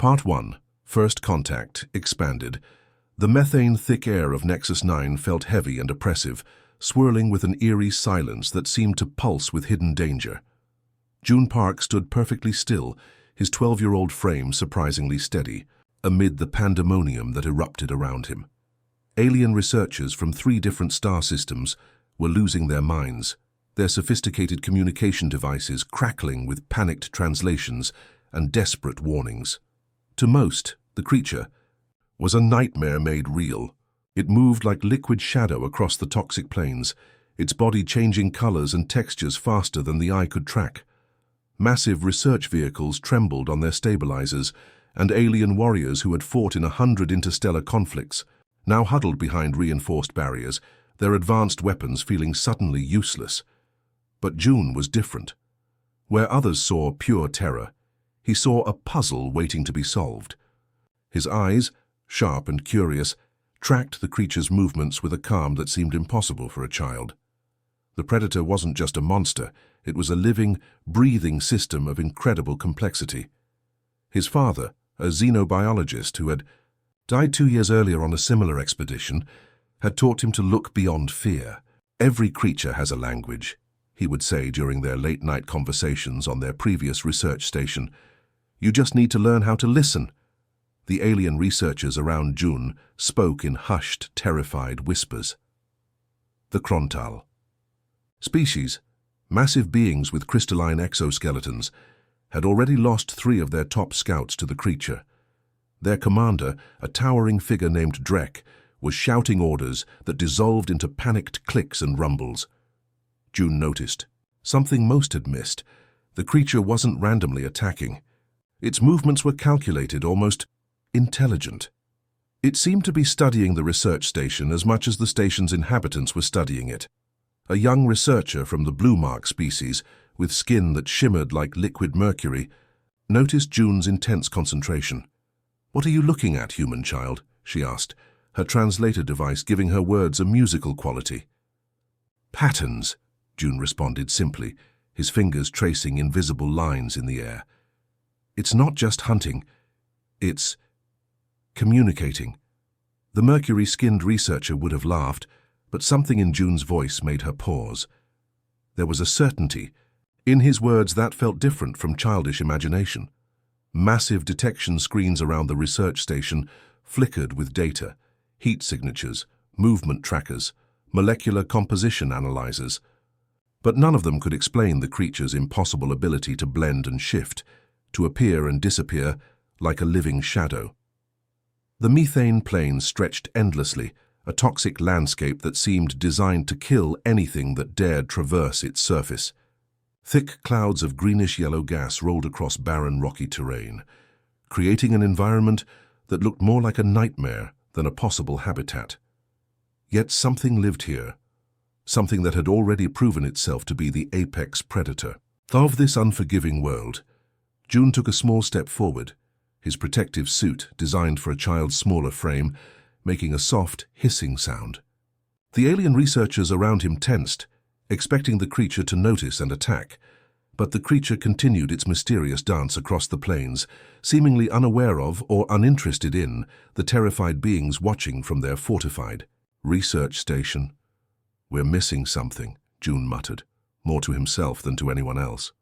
Part 1. First Contact expanded. The methane-thick air of Nexus 9 felt heavy and oppressive, swirling with an eerie silence that seemed to pulse with hidden danger. June Park stood perfectly still, his 12-year-old frame surprisingly steady, amid the pandemonium that erupted around him. Alien researchers from 3 different star systems were losing their minds, their sophisticated communication devices crackling with panicked translations and desperate warnings. To most, the creature was a nightmare made real. It moved like liquid shadow across the toxic plains, its body changing colors and textures faster than the eye could track. Massive research vehicles trembled on their stabilizers, and alien warriors who had fought in 100 interstellar conflicts now huddled behind reinforced barriers, their advanced weapons feeling suddenly useless. But June was different. Where others saw pure terror, he saw a puzzle waiting to be solved. His eyes, sharp and curious, tracked the creature's movements with a calm that seemed impossible for a child. The predator wasn't just a monster, it was a living, breathing system of incredible complexity. His father, a xenobiologist who had died 2 years earlier on a similar expedition, had taught him to look beyond fear. "Every creature has a language," he would say during their late-night conversations on their previous research station. "You just need to learn how to listen." The alien researchers around June spoke in hushed, terrified whispers. The Krontal. Species, massive beings with crystalline exoskeletons, had already lost 3 of their top scouts to the creature. Their commander, a towering figure named Drek, was shouting orders that dissolved into panicked clicks and rumbles. June noticed something most had missed. The creature wasn't randomly attacking. Its movements were calculated, almost intelligent. It seemed to be studying the research station as much as the station's inhabitants were studying it. A young researcher from the blue mark species, with skin that shimmered like liquid mercury, noticed June's intense concentration. "What are you looking at, human child?" she asked, her translator device giving her words a musical quality. "Patterns," June responded simply, his fingers tracing invisible lines in the air. "It's not just hunting, it's communicating." The mercury-skinned researcher would have laughed, but something in June's voice made her pause. There was a certainty in his words that felt different from childish imagination. Massive detection screens around the research station flickered with data, heat signatures, movement trackers, molecular composition analyzers. But none of them could explain the creature's impossible ability to blend and shift, to appear and disappear like a living shadow. The methane plains stretched endlessly, a toxic landscape that seemed designed to kill anything that dared traverse its surface. Thick clouds of greenish-yellow gas rolled across barren, rocky terrain, creating an environment that looked more like a nightmare than a possible habitat. Yet something lived here, something that had already proven itself to be the apex predator. Of this unforgiving world, June took a small step forward, his protective suit, designed for a child's smaller frame, making a soft, hissing sound. The alien researchers around him tensed, expecting the creature to notice and attack, but the creature continued its mysterious dance across the plains, seemingly unaware of or uninterested in the terrified beings watching from their fortified research station. "We're missing something," June muttered, more to himself than to anyone else.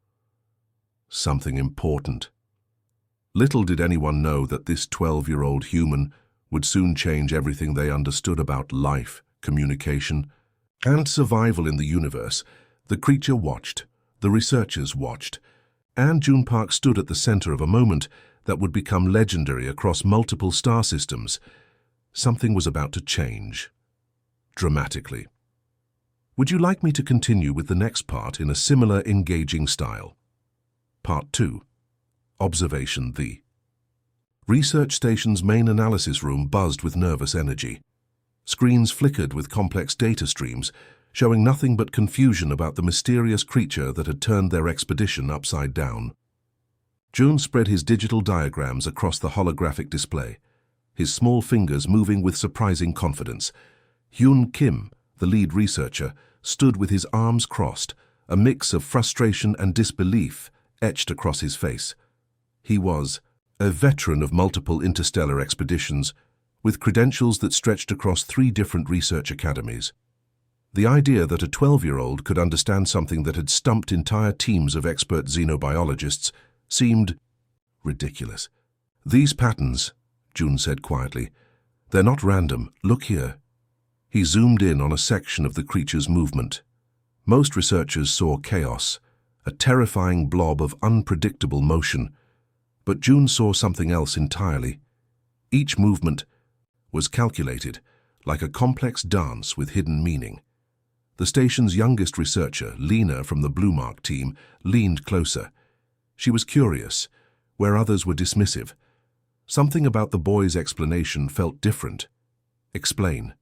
"Something important." Little did anyone know that this 12-year-old human would soon change everything they understood about life, communication, and survival in the universe. The creature watched, the researchers watched, and June Park stood at the center of a moment that would become legendary across multiple star systems. Something was about to change, dramatically. Would you like me to continue with the next part in a similar engaging style? Part 2. Observation The research station's main analysis room buzzed with nervous energy. Screens flickered with complex data streams, showing nothing but confusion about the mysterious creature that had turned their expedition upside down. June spread his digital diagrams across the holographic display, his small fingers moving with surprising confidence. Hyun Kim, the lead researcher, stood with his arms crossed, a mix of frustration and disbelief etched across his face. He was a veteran of multiple interstellar expeditions, with credentials that stretched across 3 different research academies. The idea that a 12-year-old could understand something that had stumped entire teams of expert xenobiologists seemed ridiculous. "These patterns," June said quietly, "they're not random. Look here." He zoomed in on a section of the creature's movement. Most researchers saw chaos, a terrifying blob of unpredictable motion, but June saw something else entirely. Each movement was calculated, like a complex dance with hidden meaning. The station's youngest researcher, Lena from the Blue Mark team, leaned closer. She was curious, where others were dismissive. Something about the boy's explanation felt different. "Explain,"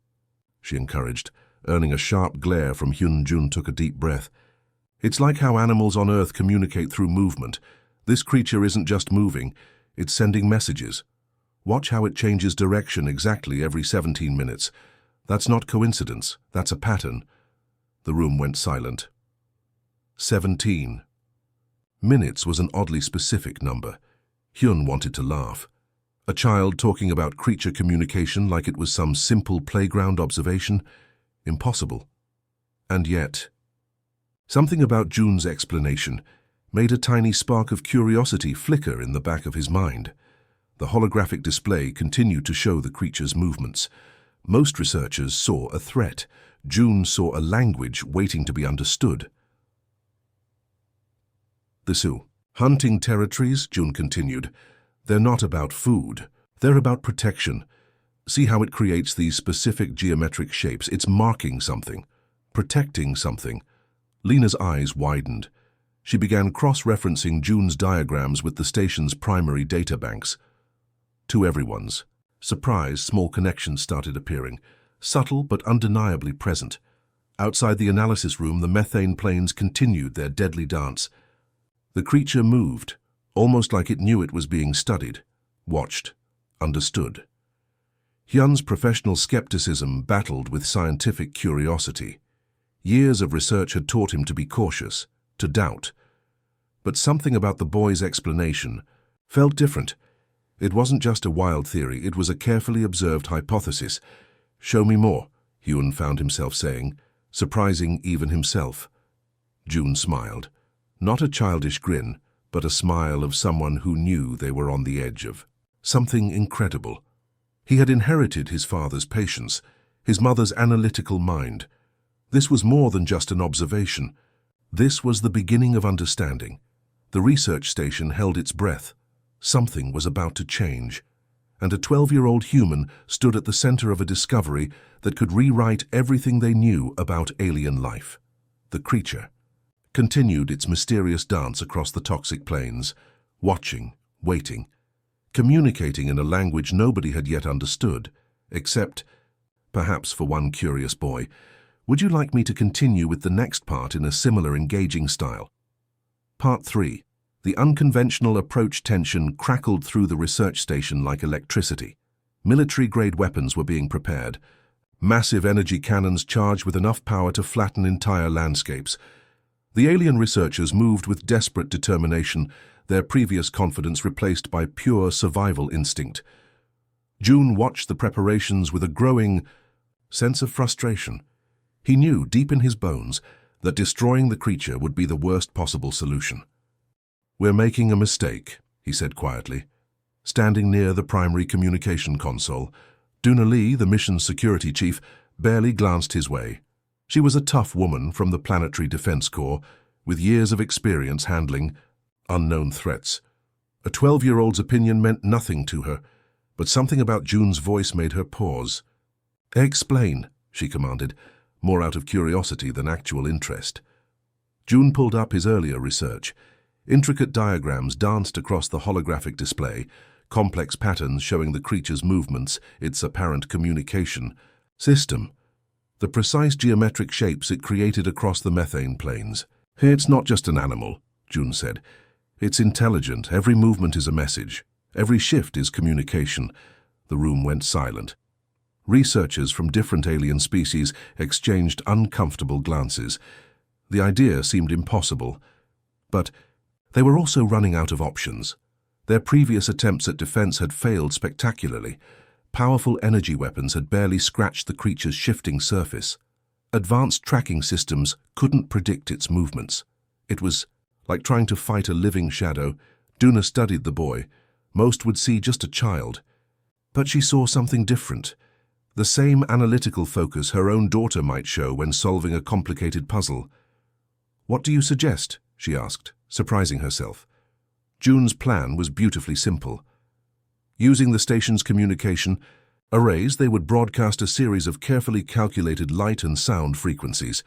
she encouraged, earning a sharp glare from Hyun. Jun took a deep breath. "It's like how animals on Earth communicate through movement. This creature isn't just moving, it's sending messages. Watch how it changes direction exactly every 17 minutes. That's not coincidence, that's a pattern." The room went silent. 17. Minutes was an oddly specific number. Hyun wanted to laugh. A child talking about creature communication like it was some simple playground observation? Impossible. And yet, something about Jun's explanation made a tiny spark of curiosity flicker in the back of his mind. The holographic display continued to show the creature's movements. Most researchers saw a threat. June saw a language waiting to be understood. "The Sioux. Hunting territories," June continued. "They're not about food. They're about protection. See how it creates these specific geometric shapes. It's marking something, protecting something." Lena's eyes widened. She began cross-referencing June's diagrams with the station's primary databanks. To everyone's surprise, small connections started appearing, subtle but undeniably present. Outside the analysis room, the methane planes continued their deadly dance. The creature moved, almost like it knew it was being studied, watched, understood. Hyun's professional skepticism battled with scientific curiosity. Years of research had taught him to be cautious, to doubt. But something about the boy's explanation felt different. It wasn't just a wild theory, it was a carefully observed hypothesis. "Show me more," Hyun found himself saying, surprising even himself. June smiled. Not a childish grin, but a smile of someone who knew they were on the edge of something incredible. He had inherited his father's patience, his mother's analytical mind. This was more than just an observation. This was the beginning of understanding. The research station held its breath. Something was about to change, and a 12-year-old human stood at the center of a discovery that could rewrite everything they knew about alien life. The creature continued its mysterious dance across the toxic plains, watching, waiting, communicating in a language nobody had yet understood, except, perhaps for one curious boy. Would you like me to continue with the next part in a similar engaging style? Part 3. The unconventional approach tension crackled through the research station like electricity. Military-grade weapons were being prepared. Massive energy cannons charged with enough power to flatten entire landscapes. The alien researchers moved with desperate determination, their previous confidence replaced by pure survival instinct. June watched the preparations with a growing sense of frustration. He knew, deep in his bones, that destroying the creature would be the worst possible solution. "We're making a mistake," he said quietly. Standing near the primary communication console, Duna Lee, the mission's security chief, barely glanced his way. She was a tough woman from the Planetary Defense Corps, with years of experience handling unknown threats. A 12-year-old's opinion meant nothing to her, but something about June's voice made her pause. "Explain," she commanded, more out of curiosity than actual interest. June pulled up his earlier research. Intricate diagrams danced across the holographic display, complex patterns showing the creature's movements, its apparent communication system, the precise geometric shapes it created across the methane plains. "It's not just an animal," June said. "It's intelligent. Every movement is a message. Every shift is communication." The room went silent. Researchers from different alien species exchanged uncomfortable glances. The idea seemed impossible, but they were also running out of options. Their previous attempts at defense had failed spectacularly. Powerful energy weapons had barely scratched the creature's shifting surface. Advanced tracking systems couldn't predict its movements. It was like trying to fight a living shadow. Duna studied the boy. Most would see just a child. But she saw something different. The same analytical focus her own daughter might show when solving a complicated puzzle. "What do you suggest?" she asked, surprising herself. June's plan was beautifully simple. Using the station's communication arrays, they would broadcast a series of carefully calculated light and sound frequencies,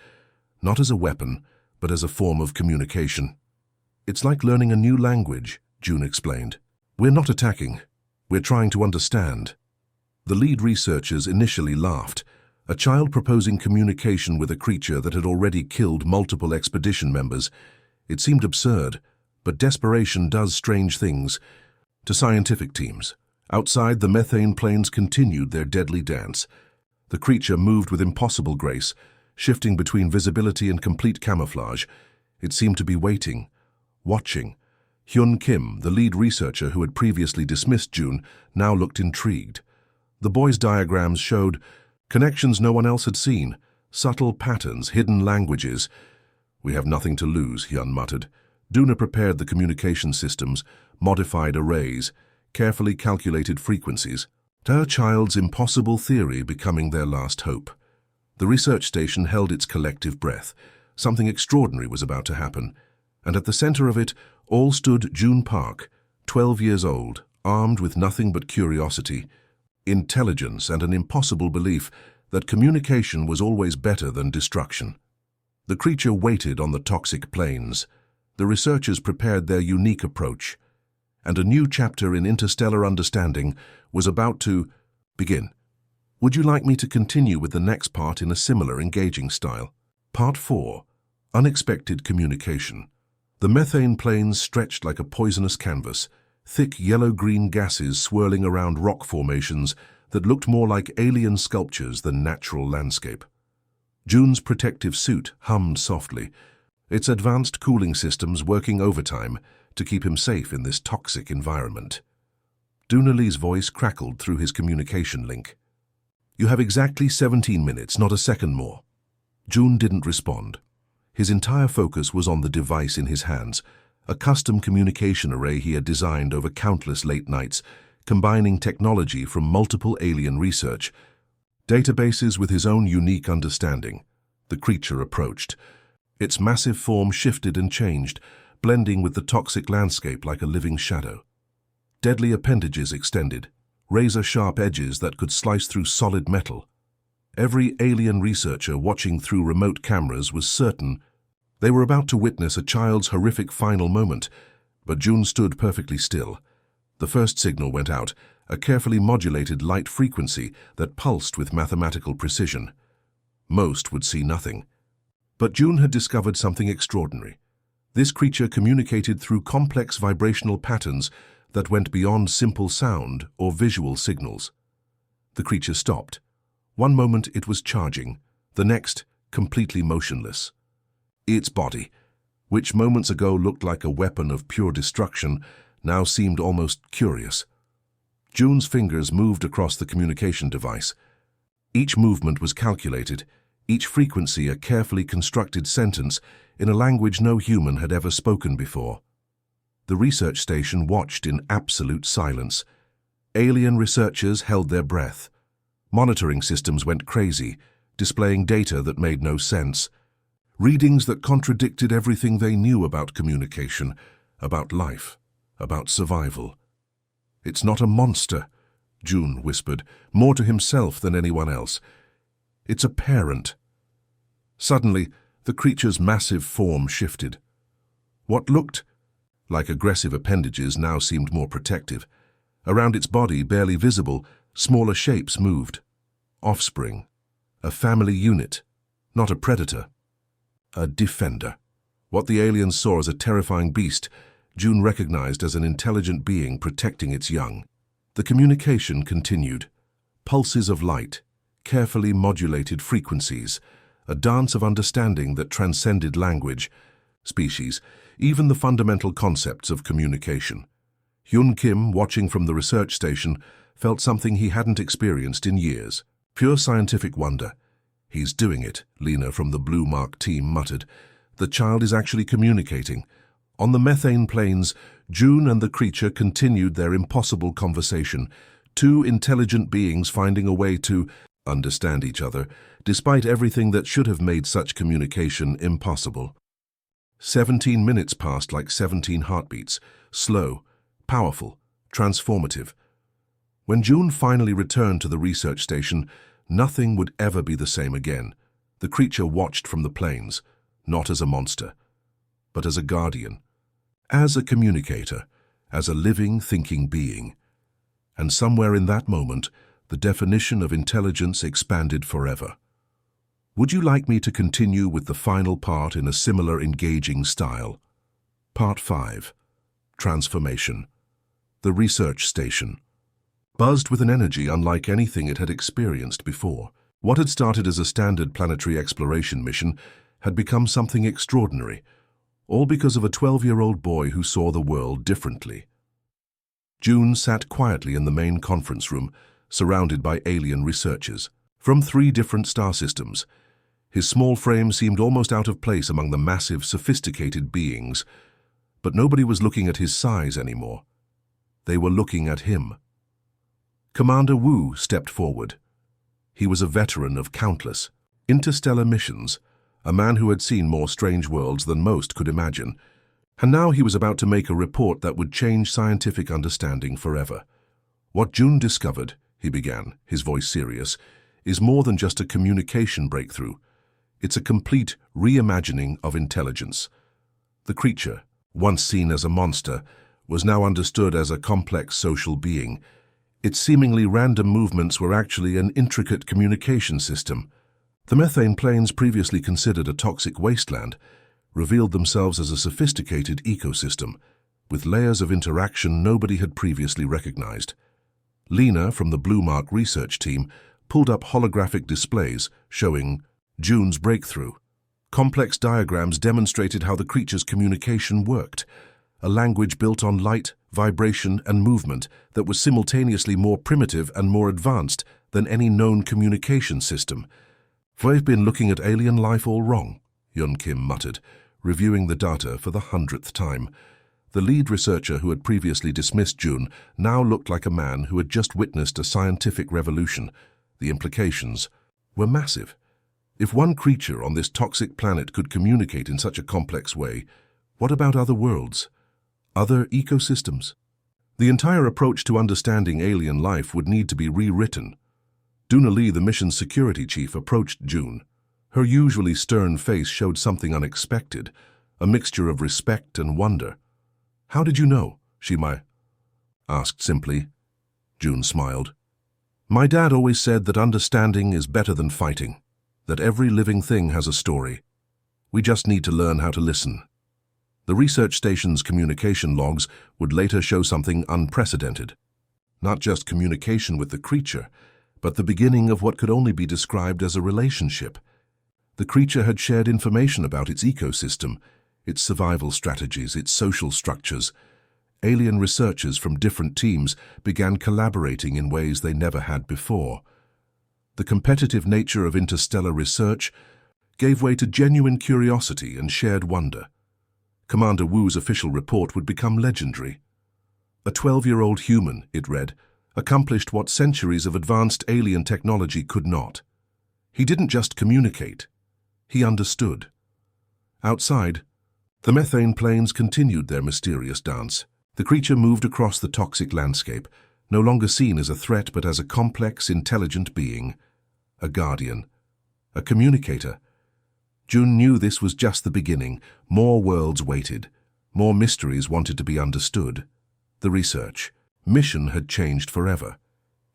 not as a weapon, but as a form of communication. "It's like learning a new language," June explained. "We're not attacking. We're trying to understand." The lead researchers initially laughed. A child proposing communication with a creature that had already killed multiple expedition members. It seemed absurd, but desperation does strange things. To scientific teams, outside, the methane planes continued their deadly dance. The creature moved with impossible grace, shifting between visibility and complete camouflage. It seemed to be waiting, watching. Hyun Kim, the lead researcher who had previously dismissed June, now looked intrigued. The boy's diagrams showed connections no one else had seen, subtle patterns, hidden languages. "We have nothing to lose," Hyun muttered. Duna prepared the communication systems, modified arrays, carefully calculated frequencies, to her child's impossible theory becoming their last hope. The research station held its collective breath. Something extraordinary was about to happen, and at the center of it all stood June Park, 12 years old, armed with nothing but curiosity, intelligence, and an impossible belief that communication was always better than destruction. The creature waited on the toxic plains. The researchers prepared their unique approach, and a new chapter in interstellar understanding was about to begin. Would you like me to continue with the next part in a similar engaging style? Part 4. Unexpected Communication. The methane plains stretched like a poisonous canvas, thick yellow-green gases swirling around rock formations that looked more like alien sculptures than natural landscape. June's protective suit hummed softly, its advanced cooling systems working overtime to keep him safe in this toxic environment. Dunali's voice crackled through his communication link. "You have exactly 17 minutes, not a second more." June didn't respond. His entire focus was on the device in his hands, a custom communication array he had designed over countless late nights, combining technology from multiple alien research databases with his own unique understanding. The creature approached. Its massive form shifted and changed, blending with the toxic landscape like a living shadow. Deadly appendages extended, razor-sharp edges that could slice through solid metal. Every alien researcher watching through remote cameras was certain they were about to witness a child's horrific final moment, but June stood perfectly still. The first signal went out, a carefully modulated light frequency that pulsed with mathematical precision. Most would see nothing. But June had discovered something extraordinary. This creature communicated through complex vibrational patterns that went beyond simple sound or visual signals. The creature stopped. One moment it was charging, the next completely motionless. Its body, which moments ago looked like a weapon of pure destruction, now seemed almost curious. June's fingers moved across the communication device. Each movement was calculated, each frequency a carefully constructed sentence in a language no human had ever spoken before. The research station watched in absolute silence. Alien researchers held their breath. Monitoring systems went crazy, displaying data that made no sense. Readings that contradicted everything they knew about communication, about life, about survival. "It's not a monster," June whispered, more to himself than anyone else. "It's a parent." Suddenly, the creature's massive form shifted. What looked like aggressive appendages now seemed more protective. Around its body, barely visible, smaller shapes moved. Offspring. A family unit. Not a predator. A defender. What the aliens saw as a terrifying beast, June recognized as an intelligent being protecting its young. The communication continued. Pulses of light, carefully modulated frequencies, a dance of understanding that transcended language, species, even the fundamental concepts of communication. Hyun Kim, watching from the research station, felt something he hadn't experienced in years. Pure scientific wonder. "He's doing it," Lena from the Blue Mark team muttered. "The child is actually communicating." On the methane plains, June and the creature continued their impossible conversation, two intelligent beings finding a way to understand each other, despite everything that should have made such communication impossible. 17 minutes passed like 17 heartbeats, slow, powerful, transformative. When June finally returned to the research station, nothing would ever be the same again. The creature watched from the plains, not as a monster, but as a guardian, as a communicator, as a living, thinking being. And somewhere in that moment, the definition of intelligence expanded forever. Would you like me to continue with the final part in a similar engaging style? Part 5. Transformation. The research station. Buzzed with an energy unlike anything it had experienced before. What had started as a standard planetary exploration mission had become something extraordinary, all because of a 12-year-old boy who saw the world differently. June sat quietly in the main conference room, surrounded by alien researchers from 3 different star systems. His small frame seemed almost out of place among the massive, sophisticated beings, but nobody was looking at his size anymore. They were looking at him. Commander Wu stepped forward. He was a veteran of countless interstellar missions, a man who had seen more strange worlds than most could imagine, and now he was about to make a report that would change scientific understanding forever. "What June discovered," he began, his voice serious, "is more than just a communication breakthrough. It's a complete reimagining of intelligence. The creature, once seen as a monster, was now understood as a complex social being. Its seemingly random movements were actually an intricate communication system. The methane plains, previously considered a toxic wasteland, revealed themselves as a sophisticated ecosystem, with layers of interaction nobody had previously recognized. Lena, from the Blue Mark research team, pulled up holographic displays showing June's breakthrough. Complex diagrams demonstrated how the creature's communication worked, a language built on light, vibration, and movement that was simultaneously more primitive and more advanced than any known communication system. "We've been looking at alien life all wrong," Hyun Kim muttered, reviewing the data for the 100th time. The lead researcher who had previously dismissed June now looked like a man who had just witnessed a scientific revolution. The implications were massive. If one creature on this toxic planet could communicate in such a complex way, what about other worlds? Other ecosystems? The entire approach to understanding alien life would need to be rewritten. Duna Lee, the mission's security chief, approached June. Her usually stern face showed something unexpected, a mixture of respect and wonder. "How did you know?" she asked simply. June smiled. "My dad always said that understanding is better than fighting, that every living thing has a story. We just need to learn how to listen." The research station's communication logs would later show something unprecedented. Not just communication with the creature, but the beginning of what could only be described as a relationship. The creature had shared information about its ecosystem, its survival strategies, its social structures. Alien researchers from different teams began collaborating in ways they never had before. The competitive nature of interstellar research gave way to genuine curiosity and shared wonder. Commander Wu's official report would become legendary. "A 12-year-old human," it read, "accomplished what centuries of advanced alien technology could not. He didn't just communicate, he understood." Outside, the methane plains continued their mysterious dance. The creature moved across the toxic landscape, no longer seen as a threat but as a complex, intelligent being, a guardian, a communicator. June knew this was just the beginning. More worlds waited. More mysteries wanted to be understood. The research mission had changed forever,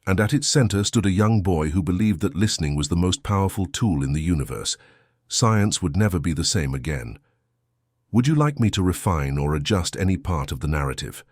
and at its center stood a young boy who believed that listening was the most powerful tool in the universe. Science would never be the same again. Would you like me to refine or adjust any part of the narrative?